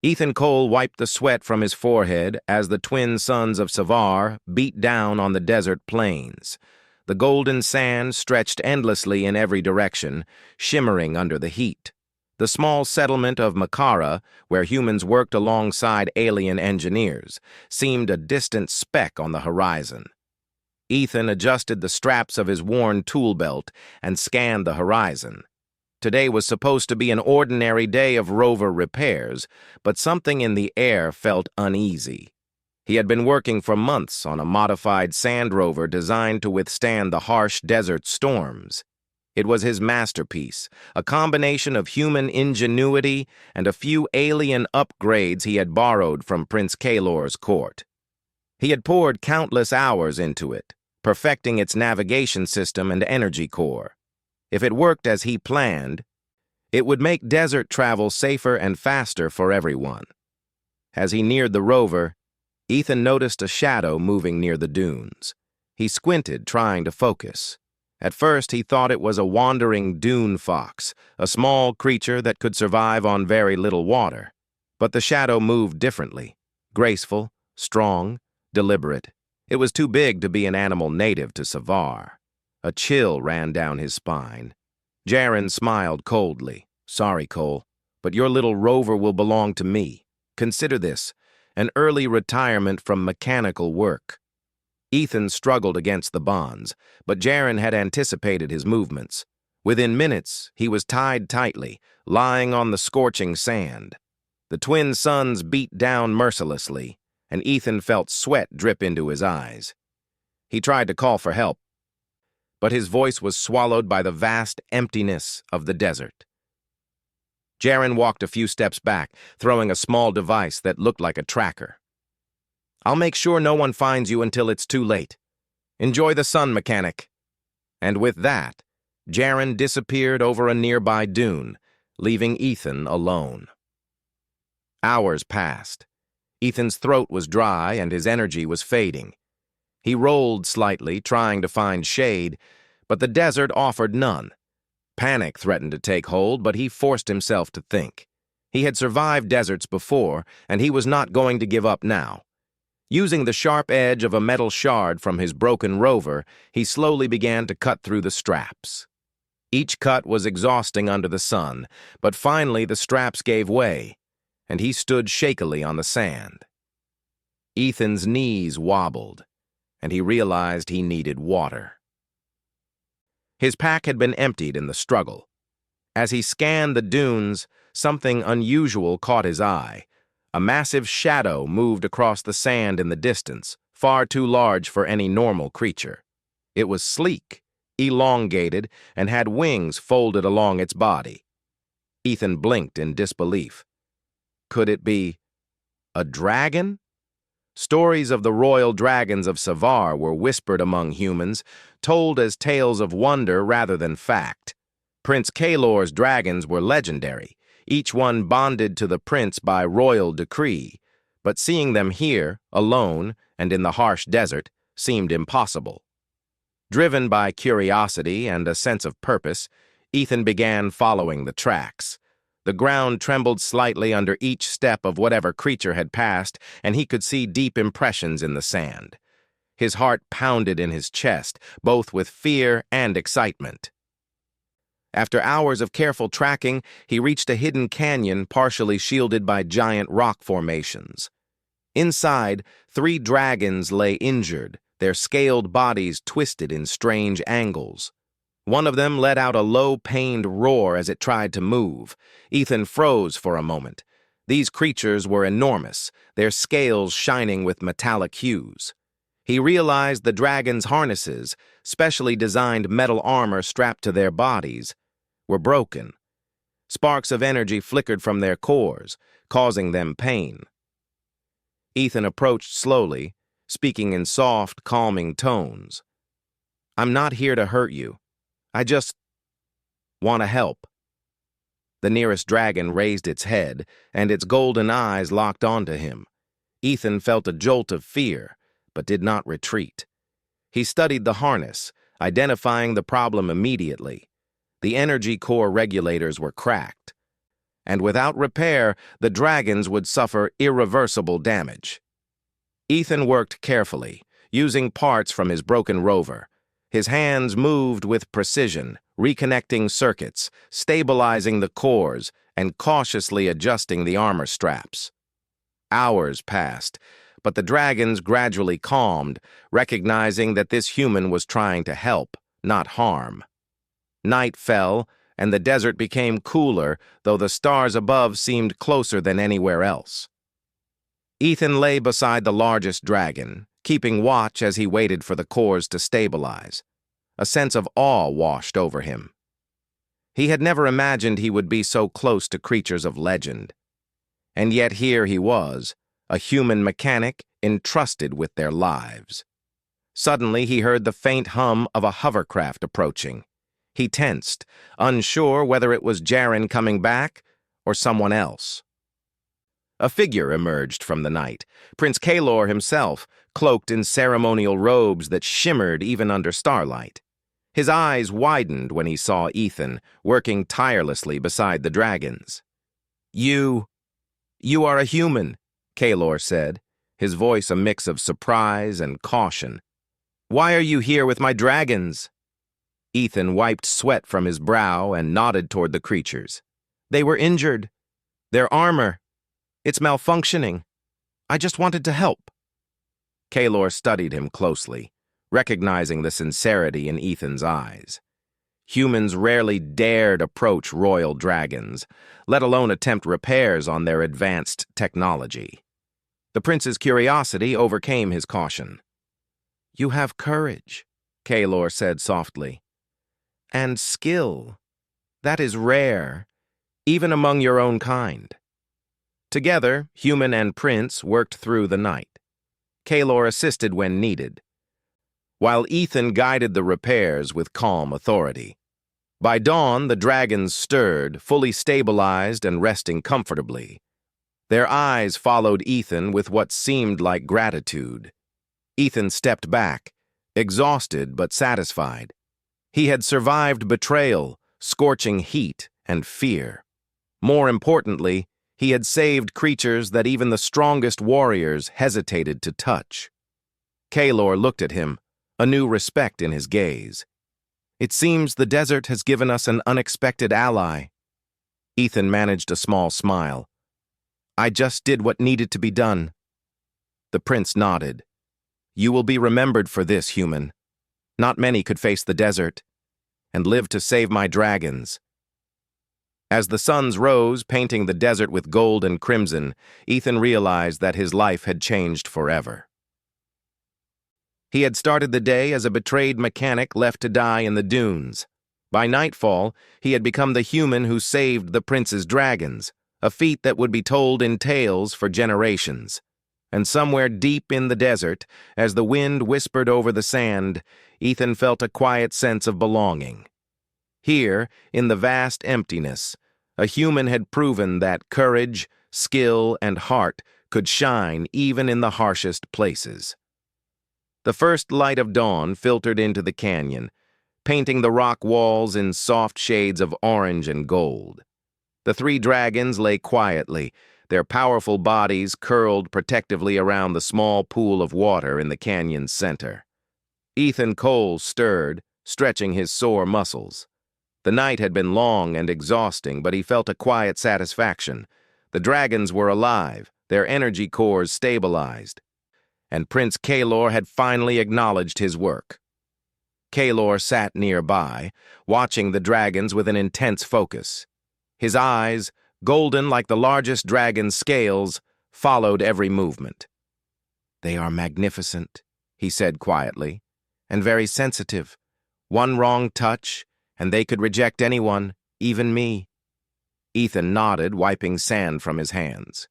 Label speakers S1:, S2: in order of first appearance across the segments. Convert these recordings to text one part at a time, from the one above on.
S1: Ethan Cole wiped the sweat from his forehead as the twin sons of Savar beat down on the desert plains. The golden sand stretched endlessly in every direction, shimmering under the heat. The small settlement of Makara, where humans worked alongside alien engineers, seemed a distant speck on the horizon. Ethan adjusted the straps of his worn tool belt and scanned the horizon. Today was supposed to be an ordinary day of rover repairs, but something in the air felt uneasy. He had been working for months on a modified sand rover designed to withstand the harsh desert storms. It was his masterpiece, a combination of human ingenuity and a few alien upgrades he had borrowed from Prince Kalor's court. He had poured countless hours into it, perfecting its navigation system and energy core. If it worked as he planned, it would make desert travel safer and faster for everyone. As he neared the rover, Ethan noticed a shadow moving near the dunes. He squinted, trying to focus. At first, he thought it was a wandering dune fox, a small creature that could survive on very little water. But the shadow moved differently, graceful, strong, deliberate. It was too big to be an animal native to Savar. A chill ran down his spine. Jaren smiled coldly. "Sorry, Cole, but your little rover will belong to me. Consider this, an early retirement from mechanical work." Ethan struggled against the bonds, but Jaren had anticipated his movements. Within minutes, he was tied tightly, lying on the scorching sand. The twin sons beat down mercilessly, and Ethan felt sweat drip into his eyes. He tried to call for help, but his voice was swallowed by the vast emptiness of the desert. Jaren walked a few steps back, throwing a small device that looked like a tracker. "I'll make sure no one finds you until it's too late. Enjoy the sun, mechanic." And with that, Jaren disappeared over a nearby dune, leaving Ethan alone. Hours passed. Ethan's throat was dry and his energy was fading. He rolled slightly, trying to find shade, but the desert offered none. Panic threatened to take hold, but he forced himself to think. He had survived deserts before, and he was not going to give up now. Using the sharp edge of a metal shard from his broken rover, he slowly began to cut through the straps. Each cut was exhausting under the sun, but finally the straps gave way, and he stood shakily on the sand. Ethan's knees wobbled, and he realized he needed water. His pack had been emptied in the struggle. As he scanned the dunes, something unusual caught his eye. A massive shadow moved across the sand in the distance, far too large for any normal creature. It was sleek, elongated, and had wings folded along its body. Ethan blinked in disbelief. Could it be a dragon? Stories of the royal dragons of Savar were whispered among humans, told as tales of wonder rather than fact. Prince Kalor's dragons were legendary, each one bonded to the prince by royal decree, but seeing them here, alone, and in the harsh desert, seemed impossible. Driven by curiosity and a sense of purpose, Ethan began following the tracks. The ground trembled slightly under each step of whatever creature had passed, and he could see deep impressions in the sand. His heart pounded in his chest, both with fear and excitement. After hours of careful tracking, he reached a hidden canyon partially shielded by giant rock formations. Inside, 3 dragons lay injured, their scaled bodies twisted in strange angles. One of them let out a low, pained roar as it tried to move. Ethan froze for a moment. These creatures were enormous, their scales shining with metallic hues. He realized the dragons' harnesses, specially designed metal armor strapped to their bodies, were broken. Sparks of energy flickered from their cores, causing them pain. Ethan approached slowly, speaking in soft, calming tones. "I'm not here to hurt you. I just want to help." The nearest dragon raised its head, and its golden eyes locked onto him. Ethan felt a jolt of fear, but did not retreat. He studied the harness, identifying the problem immediately. The energy core regulators were cracked. and without repair, the dragons would suffer irreversible damage. Ethan worked carefully, using parts from his broken rover. His hands moved with precision, reconnecting circuits, stabilizing the cores, and cautiously adjusting the armor straps. Hours passed, but the dragons gradually calmed, recognizing that this human was trying to help, not harm. Night fell, and the desert became cooler, though the stars above seemed closer than anywhere else. Ethan lay beside the largest dragon, keeping watch as he waited for the cores to stabilize. A sense of awe washed over him. He had never imagined he would be so close to creatures of legend. And yet here he was, a human mechanic entrusted with their lives. Suddenly he heard the faint hum of a hovercraft approaching. He tensed, unsure whether it was Jaren coming back or someone else. A figure emerged from the night, Prince Kalor himself, cloaked in ceremonial robes that shimmered even under starlight. His eyes widened when he saw Ethan, working tirelessly beside the dragons. You are a human," Kalor said, his voice a mix of surprise and caution. "Why are you here with my dragons?" Ethan wiped sweat from his brow and nodded toward the creatures. "They were injured. Their armor. It's malfunctioning. I just wanted to help." Kalor studied him closely, recognizing the sincerity in Ethan's eyes. Humans rarely dared approach royal dragons, let alone attempt repairs on their advanced technology. The prince's curiosity overcame his caution. "You have courage," Kalor said softly. "And skill. That is rare, even among your own kind." Together, human and prince worked through the night. Kalor assisted when needed, while Ethan guided the repairs with calm authority. By dawn, the dragons stirred, fully stabilized and resting comfortably. Their eyes followed Ethan with what seemed like gratitude. Ethan stepped back, exhausted but satisfied. He had survived betrayal, scorching heat, and fear. More importantly, he had saved creatures that even the strongest warriors hesitated to touch. Kalor looked at him, a new respect in his gaze. "It seems the desert has given us an unexpected ally." Ethan managed a small smile. "I just did what needed to be done." The prince nodded. "You will be remembered for this, human. Not many could face the desert and live to save my dragons." As the suns rose, painting the desert with gold and crimson, Ethan realized that his life had changed forever. He had started the day as a betrayed mechanic left to die in the dunes. By nightfall, he had become the human who saved the prince's dragons, a feat that would be told in tales for generations. And somewhere deep in the desert, as the wind whispered over the sand, Ethan felt a quiet sense of belonging. Here, in the vast emptiness, a human had proven that courage, skill, and heart could shine even in the harshest places. The first light of dawn filtered into the canyon, painting the rock walls in soft shades of orange and gold. The three dragons lay quietly, their powerful bodies curled protectively around the small pool of water in the canyon's center. Ethan Cole stirred, stretching his sore muscles. The night had been long and exhausting, but he felt a quiet satisfaction. The dragons were alive, their energy cores stabilized, and Prince Kalor had finally acknowledged his work. Kalor sat nearby, watching the dragons with an intense focus. His eyes, golden like the largest dragon's scales, followed every movement. "They are magnificent," he said quietly, "and very sensitive. One wrong touch, and they could reject anyone, even me." Ethan nodded, wiping sand from his hands.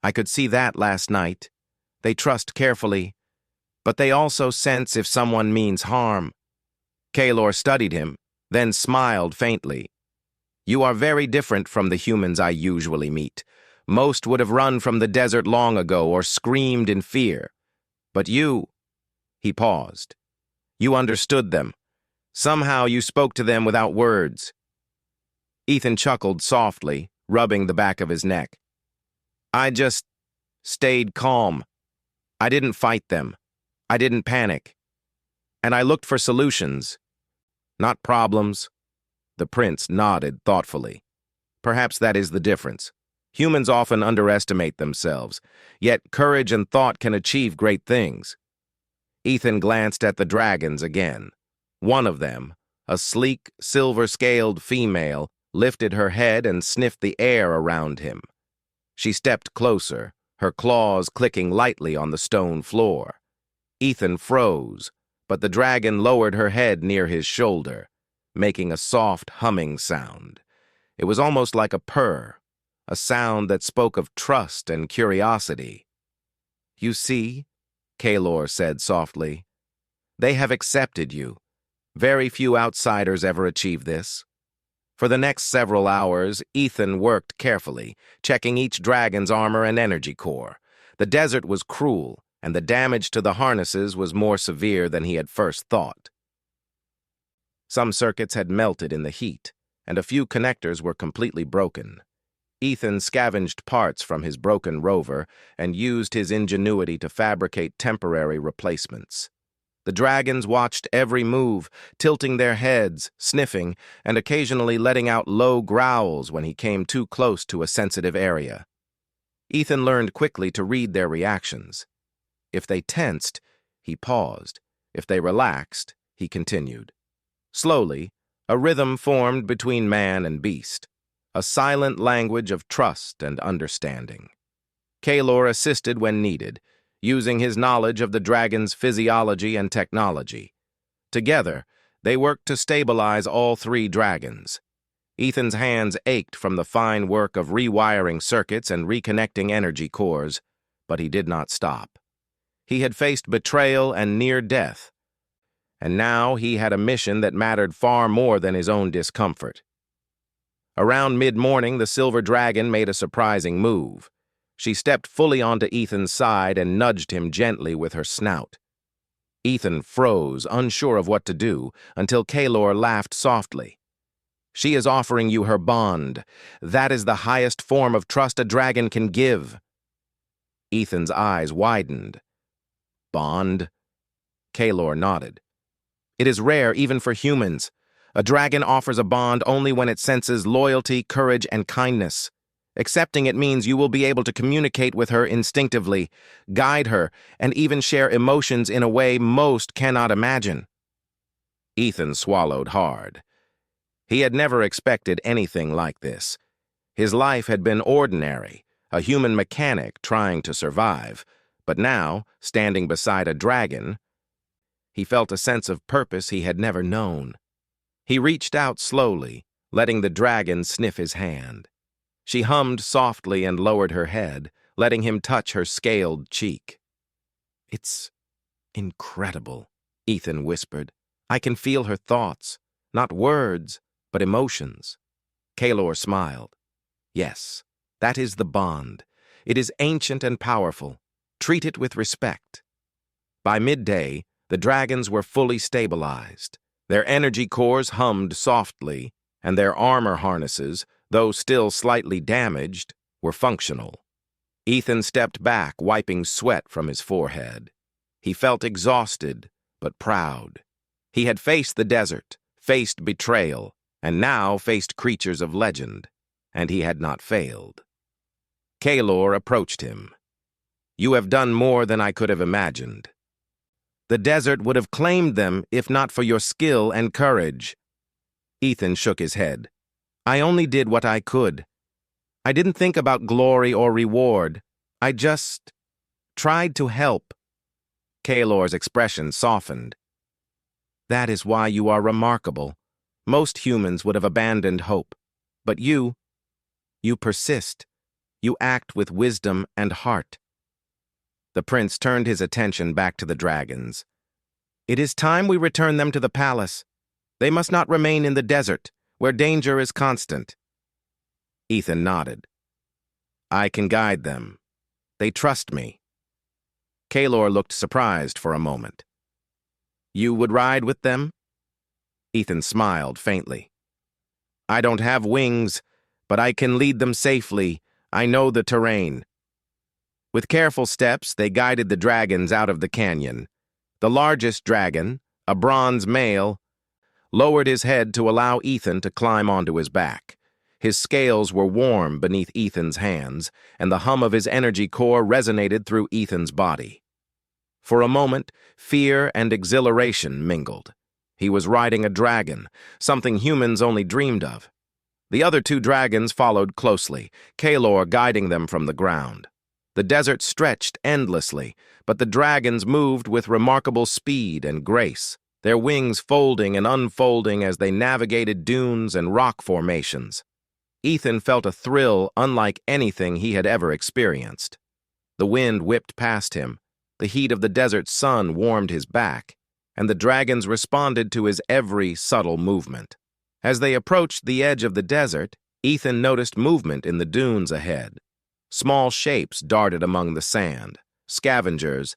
S1: "I could see that last night. They trust carefully, but they also sense if someone means harm." Kalor studied him, then smiled faintly. "You are very different from the humans I usually meet. Most would have run from the desert long ago or screamed in fear. But you—" He paused. "You understood them. Somehow you spoke to them without words." Ethan chuckled softly, rubbing the back of his neck. I just stayed calm. I didn't fight them. I didn't panic. And I looked for solutions, not problems. The prince nodded thoughtfully. Perhaps that is the difference. Humans often underestimate themselves, yet courage and thought can achieve great things. Ethan glanced at the dragons again. One of them, a sleek, silver-scaled female, lifted her head and sniffed the air around him. She stepped closer, her claws clicking lightly on the stone floor. Ethan froze, but the dragon lowered her head near his shoulder, making a soft humming sound. It was almost like a purr, a sound that spoke of trust and curiosity. "You see," Kalor said softly, "they have accepted you. Very few outsiders ever achieve this." For the next several hours, Ethan worked carefully, checking each dragon's armor and energy core. The desert was cruel, and the damage to the harnesses was more severe than he had first thought. Some circuits had melted in the heat, and a few connectors were completely broken. Ethan scavenged parts from his broken rover and used his ingenuity to fabricate temporary replacements. The dragons watched every move, tilting their heads, sniffing, and occasionally letting out low growls when he came too close to a sensitive area. Ethan learned quickly to read their reactions. If they tensed, he paused. If they relaxed, he continued. Slowly, a rhythm formed between man and beast, a silent language of trust and understanding. Kalor assisted when needed, using his knowledge of the dragon's physiology and technology. Together, they worked to stabilize all three dragons. Ethan's hands ached from the fine work of rewiring circuits and reconnecting energy cores, but he did not stop. He had faced betrayal and near death, and now he had a mission that mattered far more than his own discomfort. Around mid-morning, the silver dragon made a surprising move. She stepped fully onto Ethan's side and nudged him gently with her snout. Ethan froze, unsure of what to do, until Kalor laughed softly. "She is offering you her bond. That is the highest form of trust a dragon can give." Ethan's eyes widened. "Bond?" Kalor nodded. "It is rare even for humans. A dragon offers a bond only when it senses loyalty, courage, and kindness. Accepting it means you will be able to communicate with her instinctively, guide her, and even share emotions in a way most cannot imagine." Ethan swallowed hard. He had never expected anything like this. His life had been ordinary, a human mechanic trying to survive, but now, standing beside a dragon, he felt a sense of purpose he had never known. He reached out slowly, letting the dragon sniff his hand. She hummed softly and lowered her head, letting him touch her scaled cheek. "It's incredible," Ethan whispered. "I can feel her thoughts, not words, but emotions." Kalor smiled. "Yes, that is the bond. It is ancient and powerful. Treat it with respect." By midday, the dragons were fully stabilized. Their energy cores hummed softly, and their armor harnesses, though still slightly damaged, were functional. Ethan stepped back, wiping sweat from his forehead. He felt exhausted, but proud. He had faced the desert, faced betrayal, and now faced creatures of legend, and he had not failed. Kalor approached him. "You have done more than I could have imagined. The desert would have claimed them if not for your skill and courage." Ethan shook his head. "I only did what I could. I didn't think about glory or reward. I just tried to help." Kalor's expression softened. "That is why you are remarkable. Most humans would have abandoned hope. But you persist. You act with wisdom and heart." The prince turned his attention back to the dragons. "It is time we return them to the palace. They must not remain in the desert, where danger is constant." Ethan nodded. "I can guide them. They trust me." Kalor looked surprised for a moment. "You would ride with them?" Ethan smiled faintly. "I don't have wings, but I can lead them safely. I know the terrain." With careful steps, they guided the dragons out of the canyon. The largest dragon, a bronze male, lowered his head to allow Ethan to climb onto his back. His scales were warm beneath Ethan's hands, and the hum of his energy core resonated through Ethan's body. For a moment, fear and exhilaration mingled. He was riding a dragon, something humans only dreamed of. The other two dragons followed closely, Kalor guiding them from the ground. The desert stretched endlessly, but the dragons moved with remarkable speed and grace, their wings folding and unfolding as they navigated dunes and rock formations. Ethan felt a thrill unlike anything he had ever experienced. The wind whipped past him, the heat of the desert sun warmed his back, and the dragons responded to his every subtle movement. As they approached the edge of the desert, Ethan noticed movement in the dunes ahead. Small shapes darted among the sand, scavengers,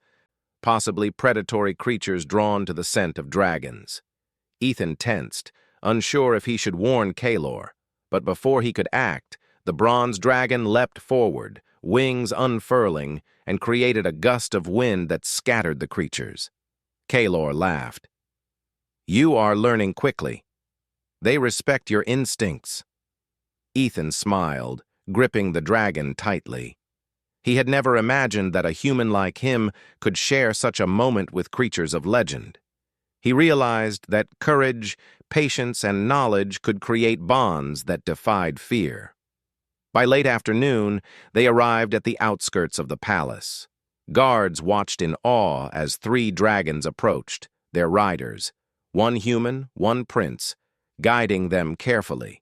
S1: possibly predatory creatures drawn to the scent of dragons. Ethan tensed, unsure if he should warn Kalor, but before he could act, the bronze dragon leapt forward, wings unfurling, and created a gust of wind that scattered the creatures. Kalor laughed. "You are learning quickly. They respect your instincts." Ethan smiled, gripping the dragon tightly. He had never imagined that a human like him could share such a moment with creatures of legend. He realized that courage, patience, and knowledge could create bonds that defied fear. By late afternoon, they arrived at the outskirts of the palace. Guards watched in awe as 3 dragons approached, their riders, one human, one prince, guiding them carefully.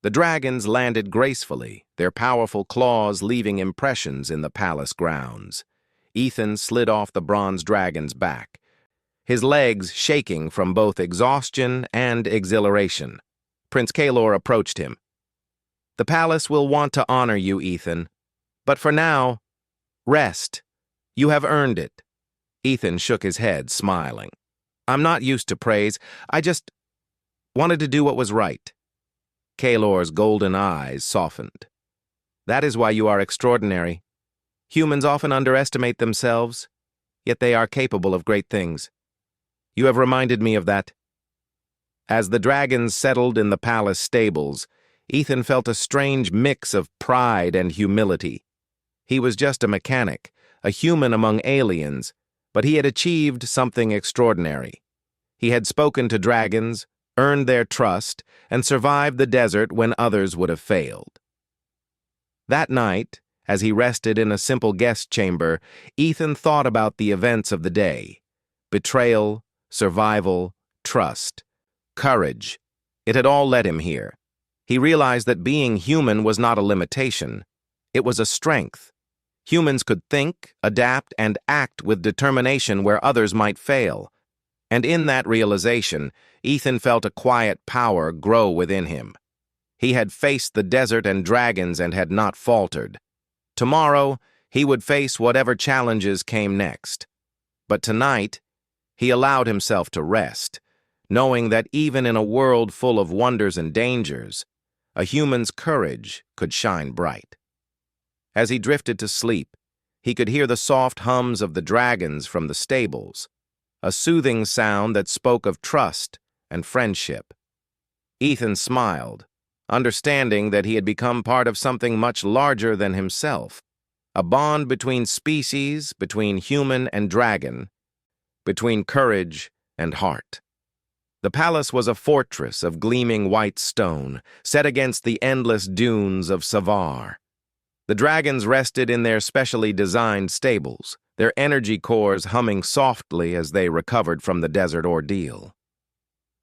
S1: The dragons landed gracefully, their powerful claws leaving impressions in the palace grounds. Ethan slid off the bronze dragon's back, his legs shaking from both exhaustion and exhilaration. Prince Kalor approached him. "The palace will want to honor you, Ethan. But for now, rest. You have earned it." Ethan shook his head, smiling. "I'm not used to praise. I just wanted to do what was right." Kalor's golden eyes softened. "That is why you are extraordinary. Humans often underestimate themselves, yet they are capable of great things. You have reminded me of that." As the dragons settled in the palace stables, Ethan felt a strange mix of pride and humility. He was just a mechanic, a human among aliens, but he had achieved something extraordinary. He had spoken to dragons, earned their trust, and survived the desert when others would have failed. That night, as he rested in a simple guest chamber, Ethan thought about the events of the day. Betrayal, survival, trust, courage. It had all led him here. He realized that being human was not a limitation. It was a strength. Humans could think, adapt, and act with determination where others might fail. And in that realization, Ethan felt a quiet power grow within him. He had faced the desert and dragons and had not faltered. Tomorrow, he would face whatever challenges came next. But tonight, he allowed himself to rest, knowing that even in a world full of wonders and dangers, a human's courage could shine bright. As he drifted to sleep, he could hear the soft hums of the dragons from the stables, a soothing sound that spoke of trust and friendship. Ethan smiled, understanding that he had become part of something much larger than himself, a bond between species, between human and dragon, between courage and heart. The palace was a fortress of gleaming white stone, set against the endless dunes of Savar. The dragons rested in their specially designed stables, their energy cores humming softly as they recovered from the desert ordeal.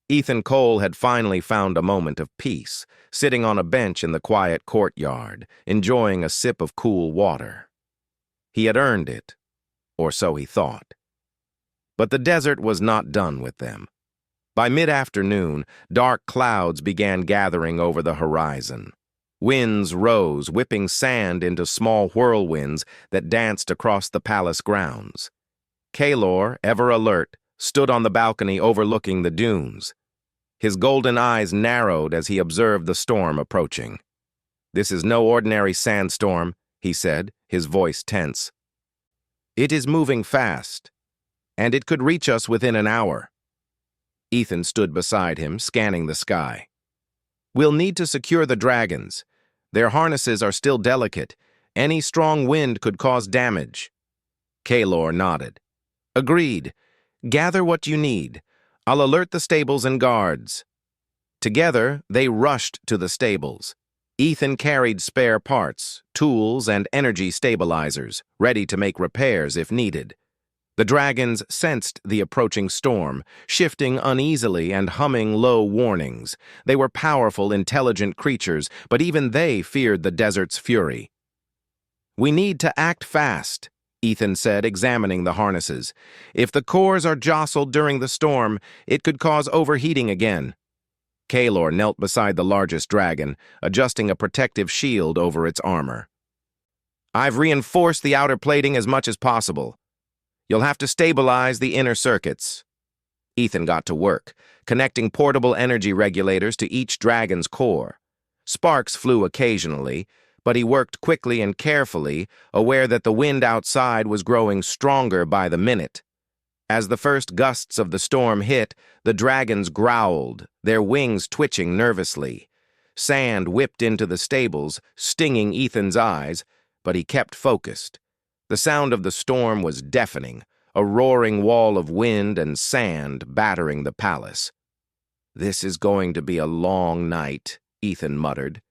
S1: Ethan Cole had finally found a moment of peace, sitting on a bench in the quiet courtyard, enjoying a sip of cool water. He had earned it, or so he thought. But the desert was not done with them. By mid-afternoon, dark clouds began gathering over the horizon. Winds rose, whipping sand into small whirlwinds that danced across the palace grounds. Kalor, ever alert, stood on the balcony overlooking the dunes. His golden eyes narrowed as he observed the storm approaching. "This is no ordinary sandstorm," he said, his voice tense. "It is moving fast, and it could reach us within an hour." Ethan stood beside him, scanning the sky. "We'll need to secure the dragons. Their harnesses are still delicate. Any strong wind could cause damage." Kaelor nodded. "Agreed. Gather what you need. I'll alert the stables and guards." Together, they rushed to the stables. Ethan carried spare parts, tools, and energy stabilizers, ready to make repairs if needed. The dragons sensed the approaching storm, shifting uneasily and humming low warnings. They were powerful, intelligent creatures, but even they feared the desert's fury. "We need to act fast," Ethan said, examining the harnesses. "If the cores are jostled during the storm, it could cause overheating again." Kaelor knelt beside the largest dragon, adjusting a protective shield over its armor. "I've reinforced the outer plating as much as possible. You'll have to stabilize the inner circuits." Ethan got to work, connecting portable energy regulators to each dragon's core. Sparks flew occasionally, but he worked quickly and carefully, aware that the wind outside was growing stronger by the minute. As the first gusts of the storm hit, the dragons growled, their wings twitching nervously. Sand whipped into the stables, stinging Ethan's eyes, but he kept focused. The sound of the storm was deafening, a roaring wall of wind and sand battering the palace. "This is going to be a long night," Ethan muttered.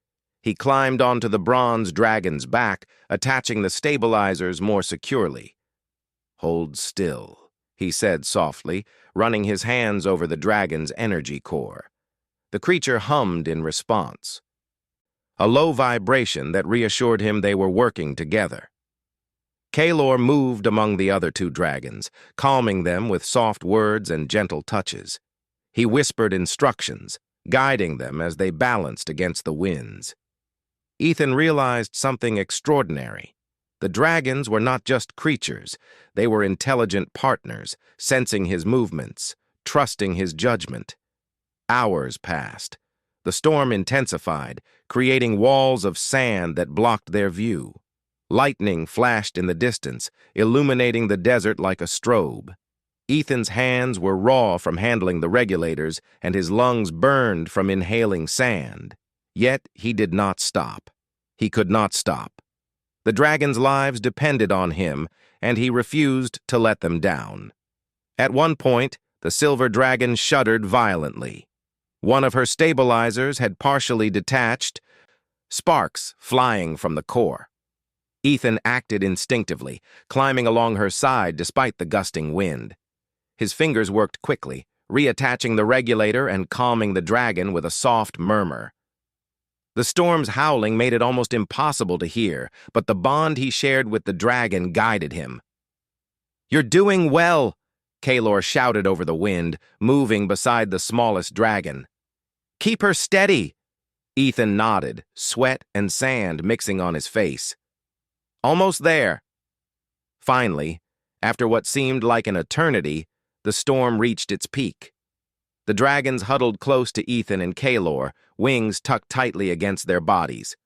S1: He climbed onto the bronze dragon's back, attaching the stabilizers more securely. "Hold still," he said softly, running his hands over the dragon's energy core. The creature hummed in response, a low vibration that reassured him they were working together. Kaelor moved among the other two dragons, calming them with soft words and gentle touches. He whispered instructions, guiding them as they balanced against the winds. Ethan realized something extraordinary. The dragons were not just creatures, they were intelligent partners, sensing his movements, trusting his judgment. Hours passed. The storm intensified, creating walls of sand that blocked their view. Lightning flashed in the distance, illuminating the desert like a strobe. Ethan's hands were raw from handling the regulators, and his lungs burned from inhaling sand. Yet he did not stop. He could not stop. The dragons' lives depended on him, and he refused to let them down. At one point, the silver dragon shuddered violently. One of her stabilizers had partially detached, sparks flying from the core. Ethan acted instinctively, climbing along her side despite the gusting wind. His fingers worked quickly, reattaching the regulator and calming the dragon with a soft murmur. The storm's howling made it almost impossible to hear, but the bond he shared with the dragon guided him. "You're doing well," Kaelor shouted over the wind, moving beside the smallest dragon. "Keep her steady." Ethan nodded, sweat and sand mixing on his face. "Almost there." Finally, after what seemed like an eternity, the storm reached its peak. The dragons huddled close to Ethan and Kaelor, wings tucked tightly against their bodies.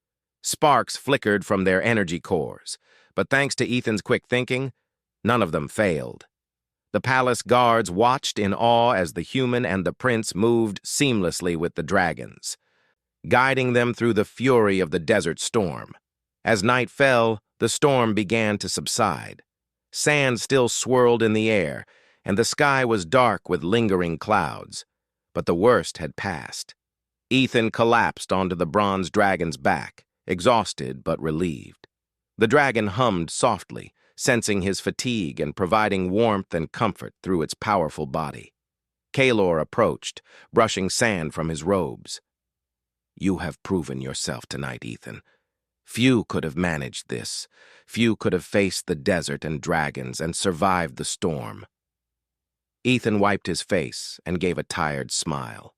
S1: Sparks flickered from their energy cores, but thanks to Ethan's quick thinking, none of them failed. The palace guards watched in awe as the Humyn and the prince moved seamlessly with the dragons, guiding them through the fury of the desert storm. As night fell, the storm began to subside. Sand still swirled in the air, and the sky was dark with lingering clouds. But the worst had passed. Ethan collapsed onto the bronze dragon's back, exhausted but relieved. The dragon hummed softly, sensing his fatigue and providing warmth and comfort through its powerful body. Kaelor approached, brushing sand from his robes. "You have proven yourself tonight, Ethan. Few could have managed this. Few could have faced the desert and dragons and survived the storm." Ethan wiped his face and gave a tired smile.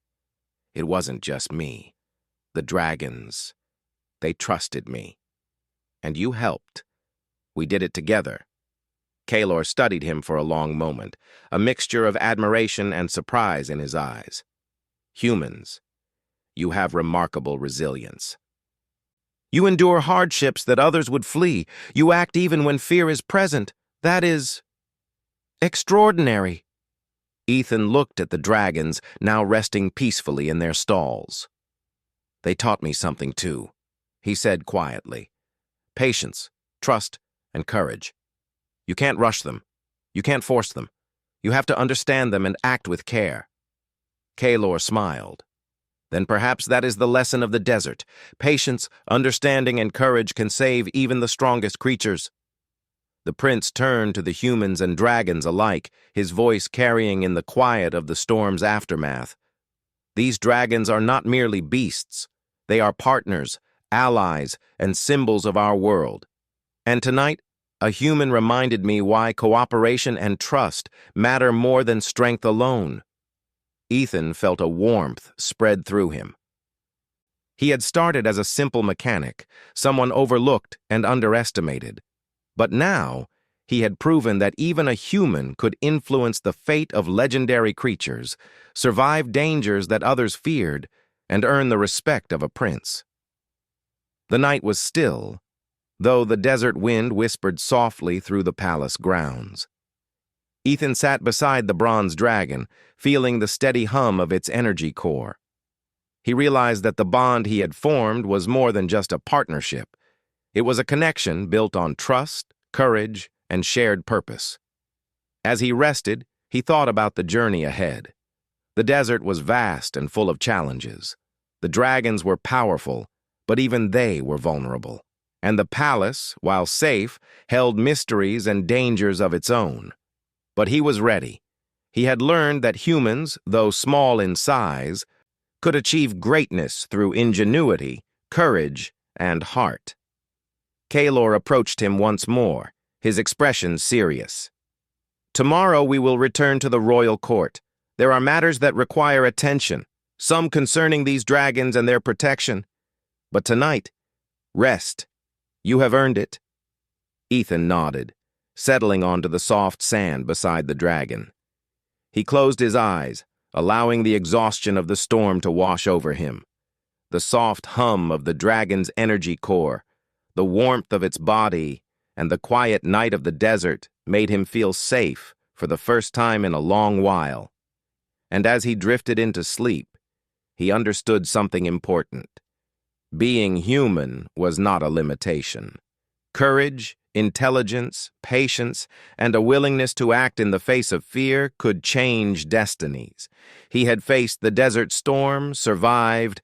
S1: "It wasn't just me. The dragons, they trusted me. And you helped. We did it together." Kaelor studied him for a long moment, a mixture of admiration and surprise in his eyes. "Humans, you have remarkable resilience." You endure hardships that others would flee. You act even when fear is present. That is extraordinary." Ethan looked at the dragons, now resting peacefully in their stalls. "They taught me something too," he said quietly. "Patience, trust, and courage. You can't rush them. You can't force them. You have to understand them and act with care." Kaelor smiled. "Then perhaps that is the lesson of the desert. Patience, understanding, and courage can save even the strongest creatures." The prince turned to the humans and dragons alike, his voice carrying in the quiet of the storm's aftermath. "These dragons are not merely beasts. They are partners, allies, and symbols of our world. And tonight, a human reminded me why cooperation and trust matter more than strength alone." Ethan felt a warmth spread through him. He had started as a simple mechanic, someone overlooked and underestimated. But now, he had proven that even a human could influence the fate of legendary creatures, survive dangers that others feared, and earn the respect of a prince. The night was still, though the desert wind whispered softly through the palace grounds. Ethan sat beside the bronze dragon, feeling the steady hum of its energy core. He realized that the bond he had formed was more than just a partnership. It was a connection built on trust, courage, and shared purpose. As he rested, he thought about the journey ahead. The desert was vast and full of challenges. The dragons were powerful, but even they were vulnerable. And the palace, while safe, held mysteries and dangers of its own. But he was ready. He had learned that humans, though small in size, could achieve greatness through ingenuity, courage, and heart. Kaelor approached him once more, his expression serious. "Tomorrow we will return to the royal court. There are matters that require attention, some concerning these dragons and their protection. But tonight, rest. You have earned it." Ethan nodded, settling onto the soft sand beside the dragon. He closed his eyes, allowing the exhaustion of the storm to wash over him. The soft hum of the dragon's energy core, the warmth of its body, and the quiet night of the desert made him feel safe for the first time in a long while. And as he drifted into sleep, he understood something important. Being human was not a limitation. Courage, intelligence, patience, and a willingness to act in the face of fear could change destinies. He had faced the desert storm, survived,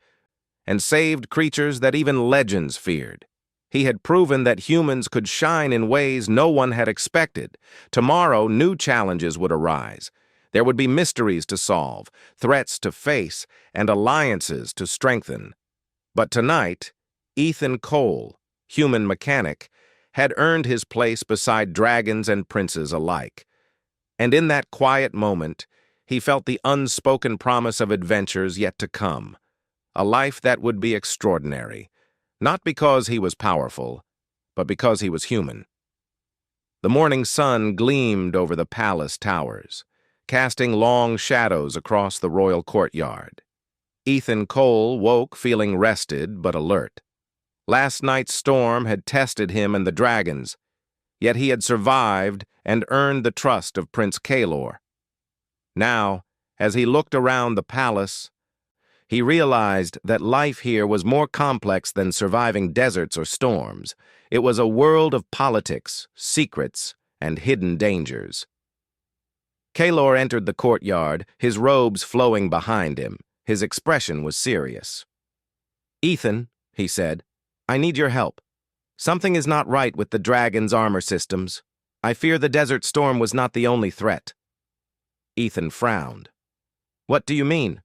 S1: and saved creatures that even legends feared. He had proven that humans could shine in ways no one had expected. Tomorrow, new challenges would arise. There would be mysteries to solve, threats to face, and alliances to strengthen. But tonight, Ethan Cole, human mechanic, had earned his place beside dragons and princes alike. And in that quiet moment, he felt the unspoken promise of adventures yet to come, a life that would be extraordinary, not because he was powerful, but because he was human. The morning sun gleamed over the palace towers, casting long shadows across the royal courtyard. Ethan Cole woke feeling rested but alert. Last night's storm had tested him and the dragons, yet he had survived and earned the trust of Prince Kaelor. Now, as he looked around the palace, he realized that life here was more complex than surviving deserts or storms. It was a world of politics, secrets, and hidden dangers. Kaelor entered the courtyard, his robes flowing behind him. His expression was serious. "Ethan," he said, "I need your help. Something is not right with the dragon's armor systems. I fear the desert storm was not the only threat." Ethan frowned. "What do you mean?"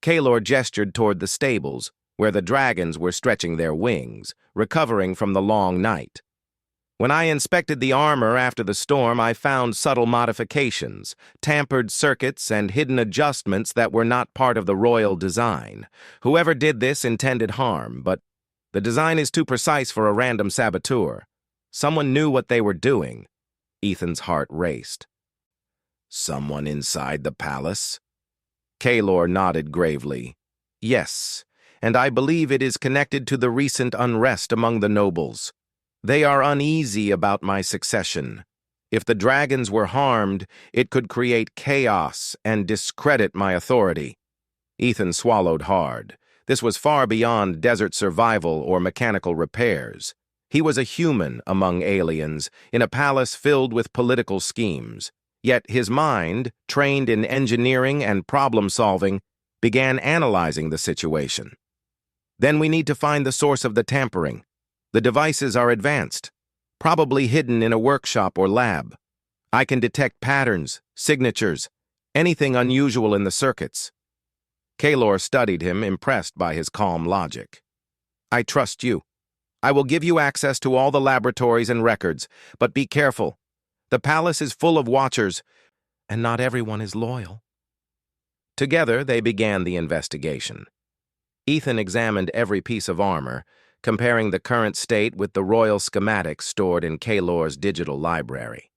S1: Kaelor gestured toward the stables, where the dragons were stretching their wings, recovering from the long night. "When I inspected the armor after the storm, I found subtle modifications, tampered circuits, and hidden adjustments that were not part of the royal design. Whoever did this intended harm, but the design is too precise for a random saboteur. Someone knew what they were doing." Ethan's heart raced. "Someone inside the palace?" Kaelor nodded gravely. "Yes, and I believe it is connected to the recent unrest among the nobles. They are uneasy about my succession. If the dragons were harmed, it could create chaos and discredit my authority." Ethan swallowed hard. This was far beyond desert survival or mechanical repairs. He was a human among aliens, in a palace filled with political schemes. Yet his mind, trained in engineering and problem-solving, began analyzing the situation. "Then we need to find the source of the tampering. The devices are advanced, probably hidden in a workshop or lab. I can detect patterns, signatures, anything unusual in the circuits." Kaelor studied him, impressed by his calm logic. "I trust you. I will give you access to all the laboratories and records, but be careful. The palace is full of watchers, and not everyone is loyal." Together, they began the investigation. Ethan examined every piece of armor, comparing the current state with the royal schematics stored in Kaelor's digital library.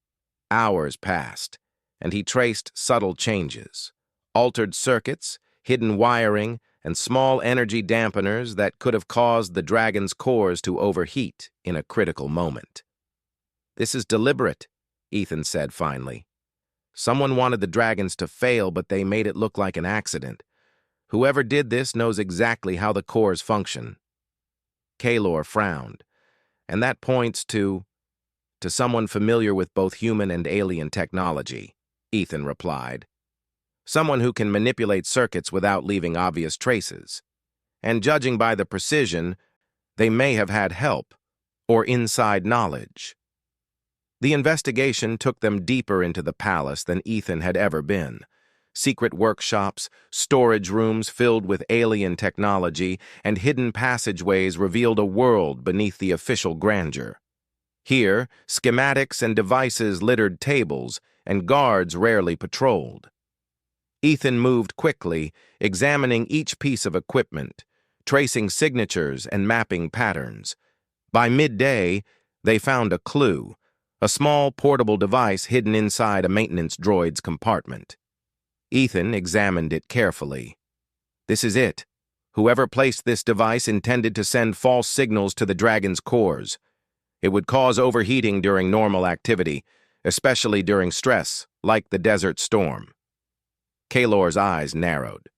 S1: Hours passed, and he traced subtle changes, altered circuits, hidden wiring, and small energy dampeners that could have caused the dragon's cores to overheat in a critical moment. "This is deliberate," Ethan said finally. "Someone wanted the dragons to fail, but they made it look like an accident. Whoever did this knows exactly how the cores function." Kaelor frowned, and that points to someone familiar with both human and alien technology, Ethan replied. "Someone who can manipulate circuits without leaving obvious traces. And judging by the precision, they may have had help or inside knowledge." The investigation took them deeper into the palace than Ethan had ever been. Secret workshops, storage rooms filled with alien technology, and hidden passageways revealed a world beneath the official grandeur. Here, schematics and devices littered tables, and guards rarely patrolled. Ethan moved quickly, examining each piece of equipment, tracing signatures and mapping patterns. By midday, they found a clue, a small portable device hidden inside a maintenance droid's compartment. Ethan examined it carefully. "This is it. Whoever placed this device intended to send false signals to the dragon's cores. It would cause overheating during normal activity, especially during stress, like the desert storm." Kaelor's eyes narrowed.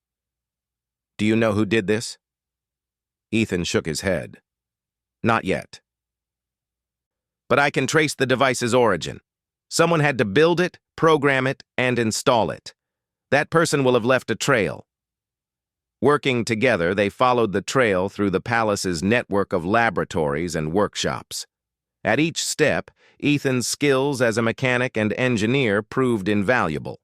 S1: "Do you know who did this?" Ethan shook his head. "Not yet. But I can trace the device's origin. Someone had to build it, program it, and install it. That person will have left a trail." Working together, they followed the trail through the palace's network of laboratories and workshops. At each step, Ethan's skills as a mechanic and engineer proved invaluable.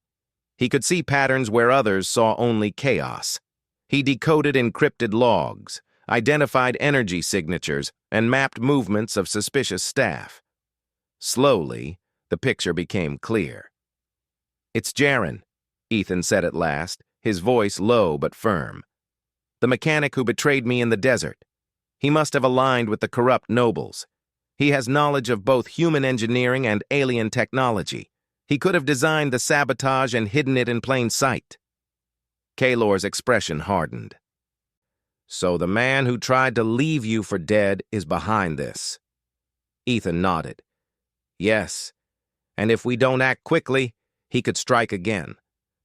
S1: He could see patterns where others saw only chaos. He decoded encrypted logs, identified energy signatures, and mapped movements of suspicious staff. Slowly, the picture became clear. "It's Jaren," Ethan said at last, his voice low but firm. "The mechanic who betrayed me in the desert. He must have aligned with the corrupt nobles. He has knowledge of both human engineering and alien technology. He could have designed the sabotage and hidden it in plain sight." Kaelor's expression hardened. "So the man who tried to leave you for dead is behind this?" Ethan nodded. "Yes, and if we don't act quickly, he could strike again.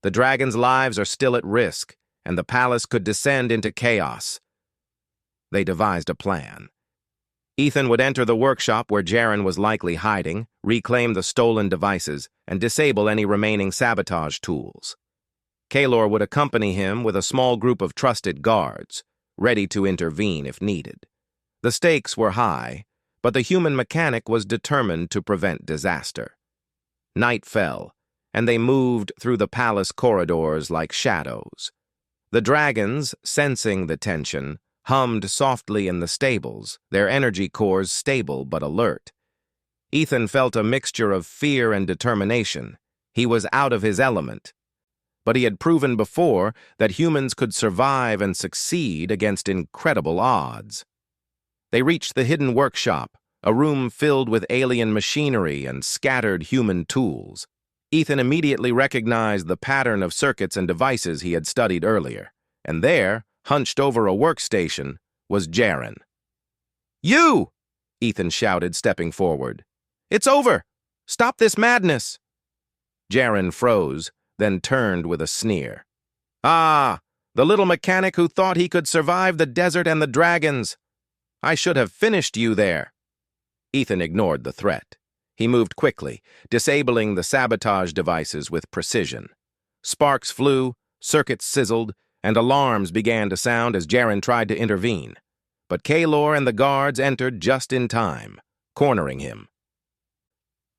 S1: The dragons' lives are still at risk, and the palace could descend into chaos." They devised a plan. Ethan would enter the workshop where Jaren was likely hiding, reclaim the stolen devices, and disable any remaining sabotage tools. Kaelor would accompany him with a small group of trusted guards, ready to intervene if needed. The stakes were high, but the human mechanic was determined to prevent disaster. Night fell, and they moved through the palace corridors like shadows. The dragons, sensing the tension, hummed softly in the stables, their energy cores stable but alert. Ethan felt a mixture of fear and determination. He was out of his element. But he had proven before that humans could survive and succeed against incredible odds. They reached the hidden workshop, a room filled with alien machinery and scattered human tools. Ethan immediately recognized the pattern of circuits and devices he had studied earlier, and there, hunched over a workstation, was Jaren. "You!" Ethan shouted, stepping forward. "It's over! Stop this madness!" Jaren froze, then turned with a sneer. "Ah, the little mechanic who thought he could survive the desert and the dragons! I should have finished you there." Ethan ignored the threat. He moved quickly, disabling the sabotage devices with precision. Sparks flew, circuits sizzled, and alarms began to sound as Jaren tried to intervene. But Kaylor and the guards entered just in time, cornering him.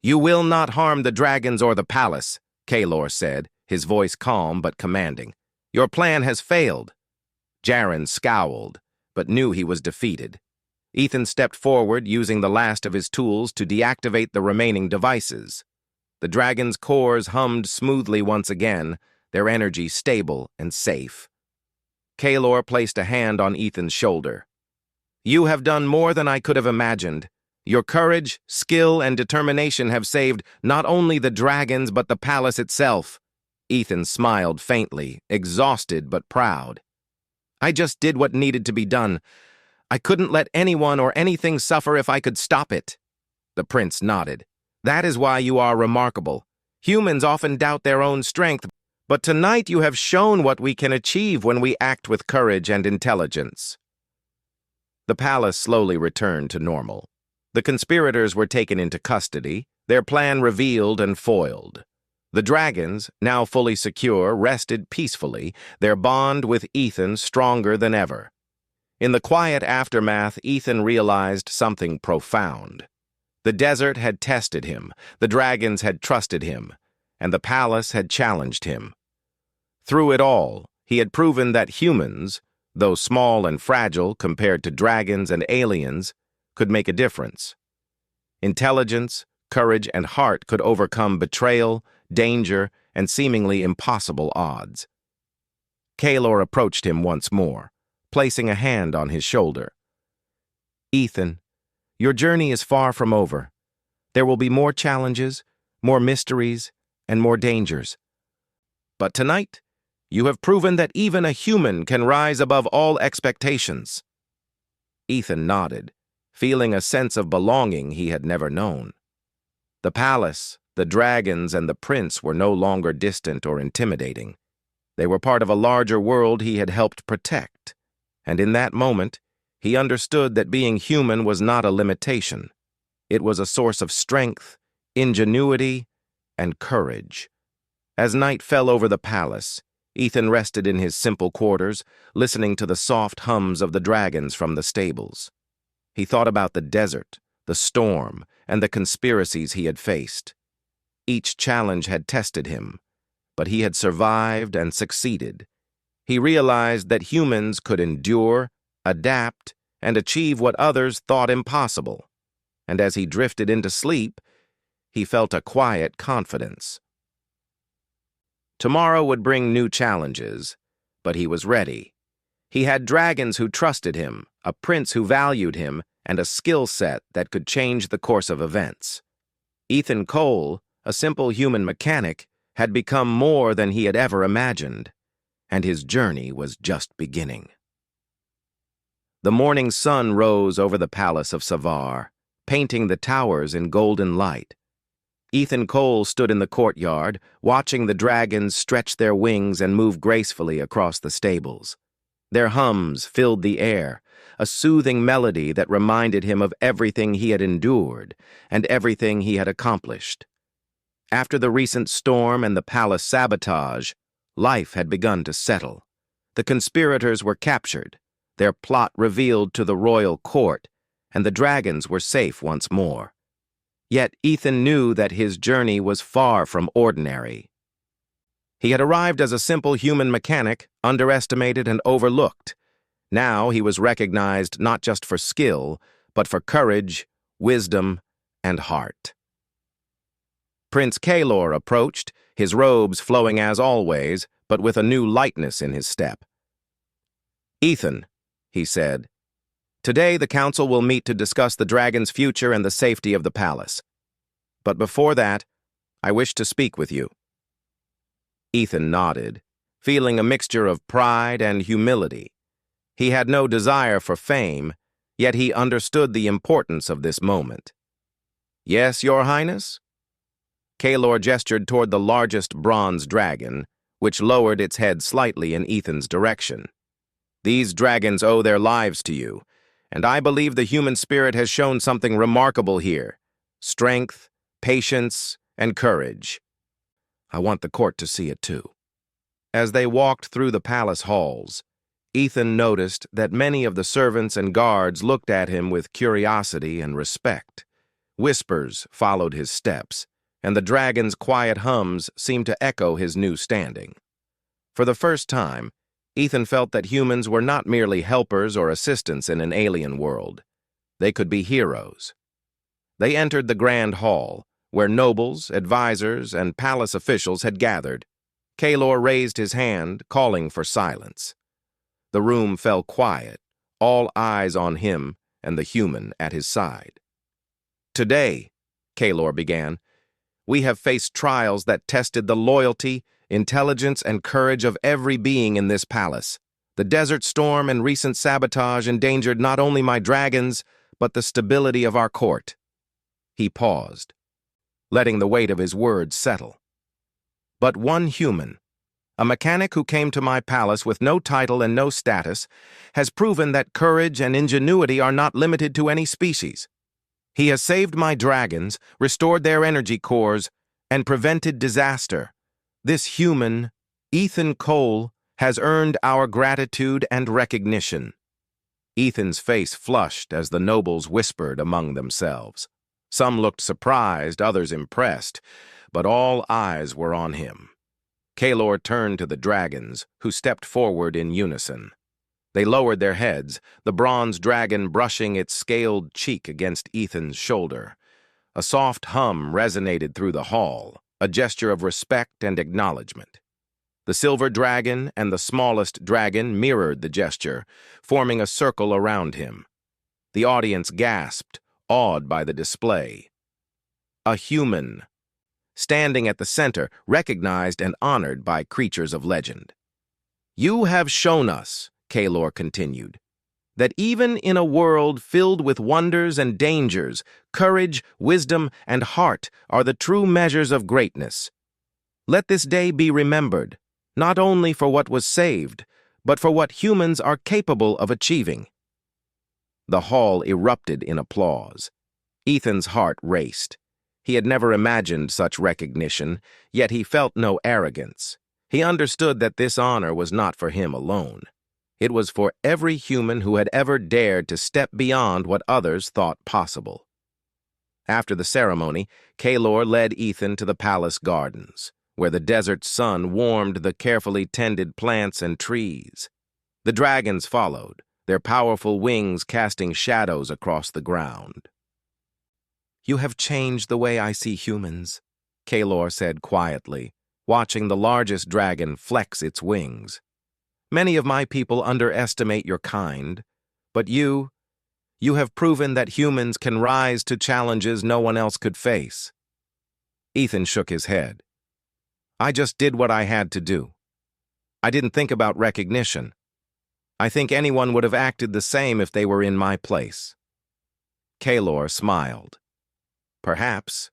S1: "You will not harm the dragons or the palace," Kaylor said, his voice calm but commanding. "Your plan has failed." Jaren scowled, but knew he was defeated. Ethan stepped forward, using the last of his tools to deactivate the remaining devices. The dragon's cores hummed smoothly once again, their energy stable and safe. Kaylor placed a hand on Ethan's shoulder. "You have done more than I could have imagined. Your courage, skill, and determination have saved not only the dragons but the palace itself." Ethan smiled faintly, exhausted but proud. "I just did what needed to be done. I couldn't let anyone or anything suffer if I could stop it." The prince nodded. "That is why you are remarkable. Humans often doubt their own strength, but tonight you have shown what we can achieve when we act with courage and intelligence." The palace slowly returned to normal. The conspirators were taken into custody, their plan revealed and foiled. The dragons, now fully secure, rested peacefully, their bond with Ethan stronger than ever. In the quiet aftermath, Ethan realized something profound. The desert had tested him, the dragons had trusted him, and the palace had challenged him. Through it all, he had proven that humans, though small and fragile compared to dragons and aliens, could make a difference. Intelligence, courage, and heart could overcome betrayal, danger, and seemingly impossible odds. Kaylor approached him once more, placing a hand on his shoulder. "Ethan, your journey is far from over. There will be more challenges, more mysteries, and more dangers. But tonight, you have proven that even a human can rise above all expectations." Ethan nodded, feeling a sense of belonging he had never known. The palace, the dragons, and the prince were no longer distant or intimidating. They were part of a larger world he had helped protect, and in that moment, he understood that being human was not a limitation. It was a source of strength, ingenuity, and courage. As night fell over the palace, Ethan rested in his simple quarters, listening to the soft hums of the dragons from the stables. He thought about the desert, the storm, and the conspiracies he had faced. Each challenge had tested him, but he had survived and succeeded. He realized that humans could endure, adapt, and achieve what others thought impossible. And as he drifted into sleep, he felt a quiet confidence. Tomorrow would bring new challenges, but he was ready. He had dragons who trusted him, a prince who valued him, and a skill set that could change the course of events. Ethan Cole, a simple human mechanic, had become more than he had ever imagined, and his journey was just beginning. The morning sun rose over the palace of Savar, painting the towers in golden light. Ethan Cole stood in the courtyard, watching the dragons stretch their wings and move gracefully across the stables. Their hums filled the air, a soothing melody that reminded him of everything he had endured and everything he had accomplished. After the recent storm and the palace sabotage, life had begun to settle. The conspirators were captured, their plot revealed to the royal court, and the dragons were safe once more. Yet Ethan knew that his journey was far from ordinary. He had arrived as a simple human mechanic, underestimated and overlooked. Now he was recognized not just for skill, but for courage, wisdom, and heart. Prince Kaylor approached, his robes flowing as always, but with a new lightness in his step. "Ethan," he said, "today the council will meet to discuss the dragon's future and the safety of the palace. But before that, I wish to speak with you." Ethan nodded, feeling a mixture of pride and humility. He had no desire for fame, yet he understood the importance of this moment. "Yes, Your Highness?" Kaelor gestured toward the largest bronze dragon, which lowered its head slightly in Ethan's direction. "These dragons owe their lives to you, and I believe the human spirit has shown something remarkable here: strength, patience, and courage. I want the court to see it too." As they walked through the palace halls, Ethan noticed that many of the servants and guards looked at him with curiosity and respect. Whispers followed his steps, and the dragon's quiet hums seemed to echo his new standing. For the first time, Ethan felt that humans were not merely helpers or assistants in an alien world. They could be heroes. They entered the grand hall, where nobles, advisors, and palace officials had gathered. Kaelor raised his hand, calling for silence. The room fell quiet, all eyes on him and the human at his side. "Today," Kaelor began, "we have faced trials that tested the loyalty, intelligence, and courage of every being in this palace. The desert storm and recent sabotage endangered not only my dragons, but the stability of our court." He paused, letting the weight of his words settle. "But one human, a mechanic who came to my palace with no title and no status, has proven that courage and ingenuity are not limited to any species. He has saved my dragons, restored their energy cores, and prevented disaster. This human, Ethan Cole, has earned our gratitude and recognition." Ethan's face flushed as the nobles whispered among themselves. Some looked surprised, others impressed, but all eyes were on him. Kaelor turned to the dragons, who stepped forward in unison. They lowered their heads, the bronze dragon brushing its scaled cheek against Ethan's shoulder. A soft hum resonated through the hall, a gesture of respect and acknowledgement. The silver dragon and the smallest dragon mirrored the gesture, forming a circle around him. The audience gasped, awed by the display. A human, standing at the center, recognized and honored by creatures of legend. "You have shown us," Kaelor continued, "that even in a world filled with wonders and dangers, courage, wisdom, and heart are the true measures of greatness. Let this day be remembered, not only for what was saved, but for what humans are capable of achieving." The hall erupted in applause. Ethan's heart raced. He had never imagined such recognition, yet he felt no arrogance. He understood that this honor was not for him alone. It was for every human who had ever dared to step beyond what others thought possible. After the ceremony, Kaelor led Ethan to the palace gardens, where the desert sun warmed the carefully tended plants and trees. The dragons followed, their powerful wings casting shadows across the ground. "You have changed the way I see humans," Kaelor said quietly, watching the largest dragon flex its wings. "Many of my people underestimate your kind, but you have proven that humans can rise to challenges no one else could face." Ethan shook his head. "I just did what I had to do. I didn't think about recognition. I think anyone would have acted the same if they were in my place." Kaelor smiled. "Perhaps,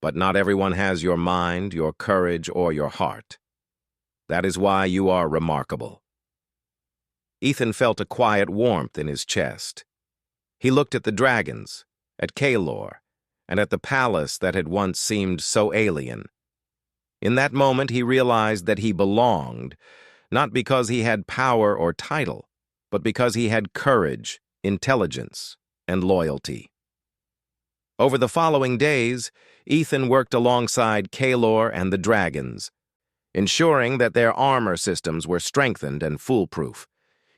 S1: but not everyone has your mind, your courage, or your heart. That is why you are remarkable." Ethan felt a quiet warmth in his chest. He looked at the dragons, at Kaelor, and at the palace that had once seemed so alien. In that moment, he realized that he belonged, not because he had power or title, but because he had courage, intelligence, and loyalty. Over the following days, Ethan worked alongside Kaelor and the dragons, ensuring that their armor systems were strengthened and foolproof.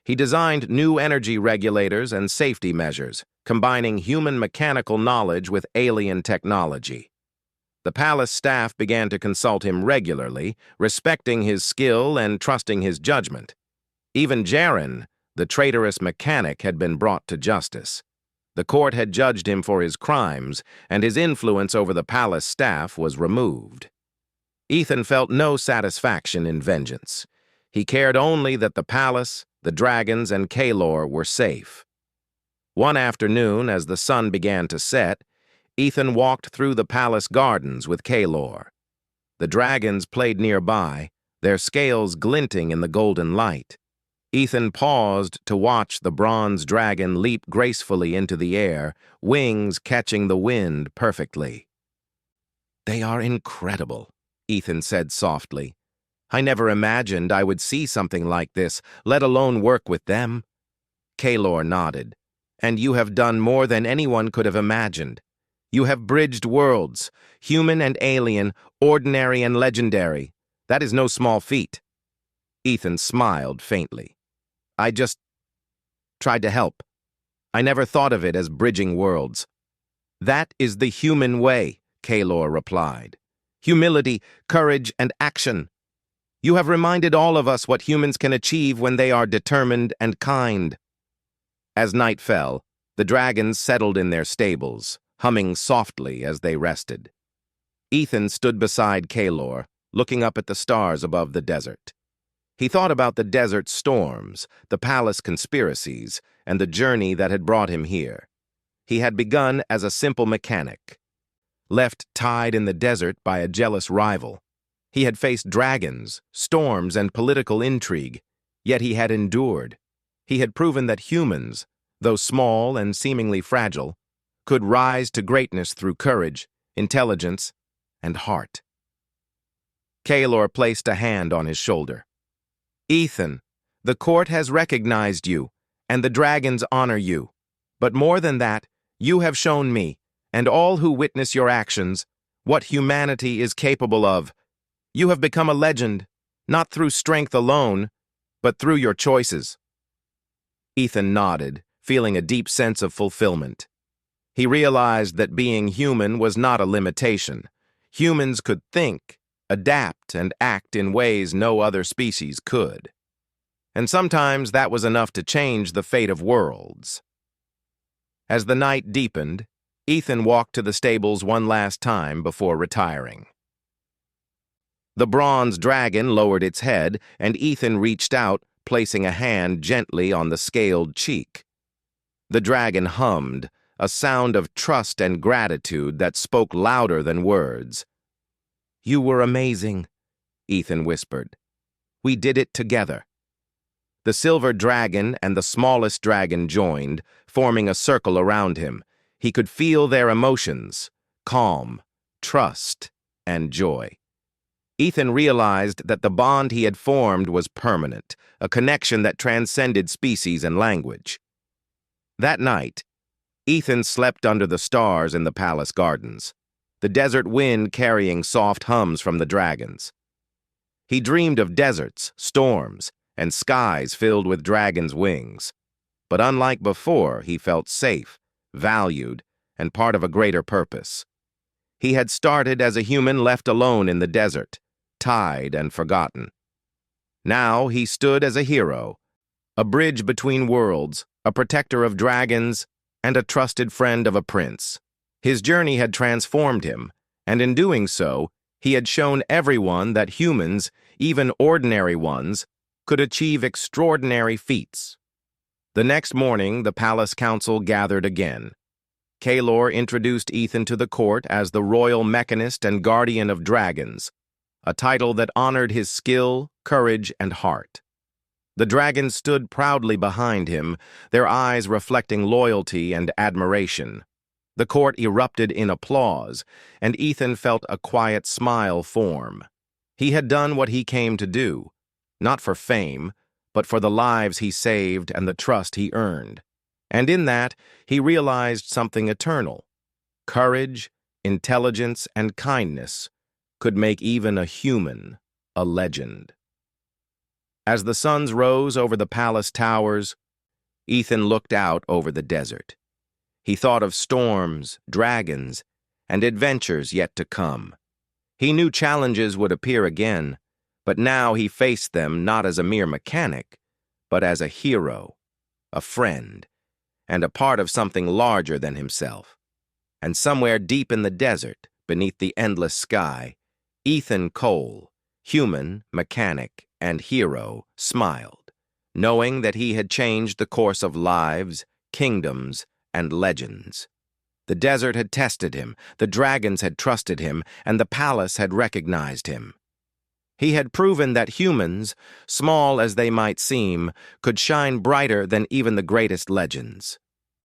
S1: He designed new energy regulators and safety measures, combining human mechanical knowledge with alien technology. The palace staff began to consult him regularly, respecting his skill and trusting his judgment. Even Jaren, the traitorous mechanic, had been brought to justice. The court had judged him for his crimes, and his influence over the palace staff was removed. Ethan felt no satisfaction in vengeance. He cared only that the palace The dragons and Kalor were safe. One afternoon, as the sun began to set, Ethan walked through the palace gardens with Kalor. The dragons played nearby, their scales glinting in the golden light. Ethan paused to watch the bronze dragon leap gracefully into the air, wings catching the wind perfectly. "They are incredible," Ethan said softly. "I never imagined I would see something like this, let alone work with them." Kalor nodded. "And you have done more than anyone could have imagined. You have bridged worlds, human and alien, ordinary and legendary. That is no small feat." Ethan smiled faintly. "I just tried to help. I never thought of it as bridging worlds." "That is the human way," Kalor replied. "Humility, courage, and action. You have reminded all of us what humans can achieve when they are determined and kind." As night fell, the dragons settled in their stables, humming softly as they rested. Ethan stood beside Kalor, looking up at the stars above the desert. He thought about the desert storms, the palace conspiracies, and the journey that had brought him here. He had begun as a simple mechanic, left tied in the desert by a jealous rival. He had faced dragons, storms, and political intrigue, yet he had endured. He had proven that humans, though small and seemingly fragile, could rise to greatness through courage, intelligence, and heart. Kalor placed a hand on his shoulder. "Ethan, the court has recognized you, and the dragons honor you. But more than that, you have shown me, and all who witness your actions, what humanity is capable of. You have become a legend, not through strength alone, but through your choices." Ethan nodded, feeling a deep sense of fulfillment. He realized that being human was not a limitation. Humans could think, adapt, and act in ways no other species could. And sometimes that was enough to change the fate of worlds. As the night deepened, Ethan walked to the stables one last time before retiring. The bronze dragon lowered its head, and Ethan reached out, placing a hand gently on the scaled cheek. The dragon hummed, a sound of trust and gratitude that spoke louder than words. "You were amazing," Ethan whispered. "We did it together." The silver dragon and the smallest dragon joined, forming a circle around him. He could feel their emotions, calm, trust, and joy. Ethan realized that the bond he had formed was permanent, a connection that transcended species and language. That night, Ethan slept under the stars in the palace gardens, the desert wind carrying soft hums from the dragons. He dreamed of deserts, storms, and skies filled with dragons' wings. But unlike before, he felt safe, valued, and part of a greater purpose. He had started as a human left alone in the desert, tied and forgotten. Now he stood as a hero, a bridge between worlds, a protector of dragons, and a trusted friend of a prince. His journey had transformed him, and in doing so, he had shown everyone that humans, even ordinary ones, could achieve extraordinary feats. The next morning, the palace council gathered again. Kalor introduced Ethan to the court as the royal mechanist and guardian of dragons, a title that honored his skill, courage, and heart. The dragons stood proudly behind him, their eyes reflecting loyalty and admiration. The court erupted in applause, and Ethan felt a quiet smile form. He had done what he came to do, not for fame, but for the lives he saved and the trust he earned. And in that, he realized something eternal. Courage, intelligence, and kindness could make even a human a legend. As the suns rose over the palace towers, Ethan looked out over the desert. He thought of storms, dragons, and adventures yet to come. He knew challenges would appear again, but now he faced them not as a mere mechanic, but as a hero, a friend, and a part of something larger than himself. And somewhere deep in the desert, beneath the endless sky, Ethan Cole, human, mechanic, and hero, smiled, knowing that he had changed the course of lives, kingdoms, and legends. The desert had tested him, the dragons had trusted him, and the palace had recognized him. He had proven that humans, small as they might seem, could shine brighter than even the greatest legends.